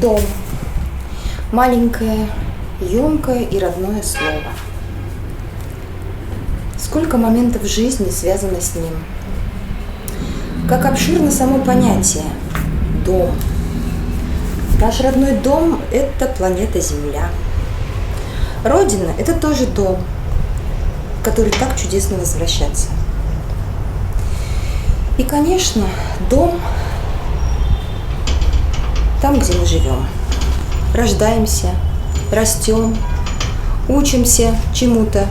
Дом. Маленькое, емкое и родное слово. Сколько моментов жизни связано с ним. Как обширно само понятие «дом». Наш родной дом – это планета Земля. Родина – это тоже дом, в который так чудесно возвращаться. И, конечно, дом там, где мы живем. Рождаемся, растем, учимся чему-то,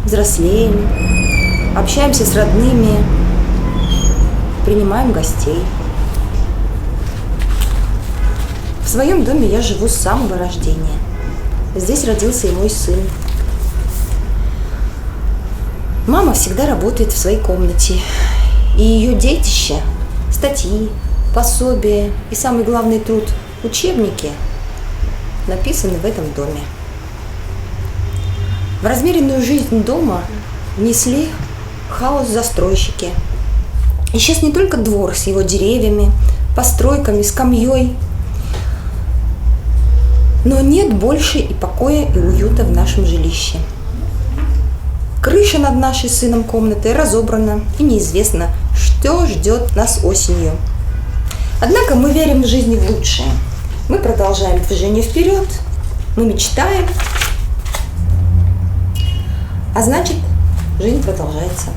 взрослеем, общаемся с родными, принимаем гостей. В своем доме я живу с самого рождения. Здесь родился и мой сын. Мама всегда работает в своей комнате, и ее детище, статьи, пособия и самый главный труд – учебники написаны в этом доме. В размеренную жизнь дома внесли хаос застройщики. Исчез не только двор с его деревьями, постройками, скамьей, но нет больше и покоя, и уюта в нашем жилище. Крыша над нашей с сыном комнатой разобрана, и неизвестно, что ждет нас осенью. Однако мы верим в жизнь в лучшее. Мы продолжаем движение вперед, мы мечтаем, а значит, жизнь продолжается.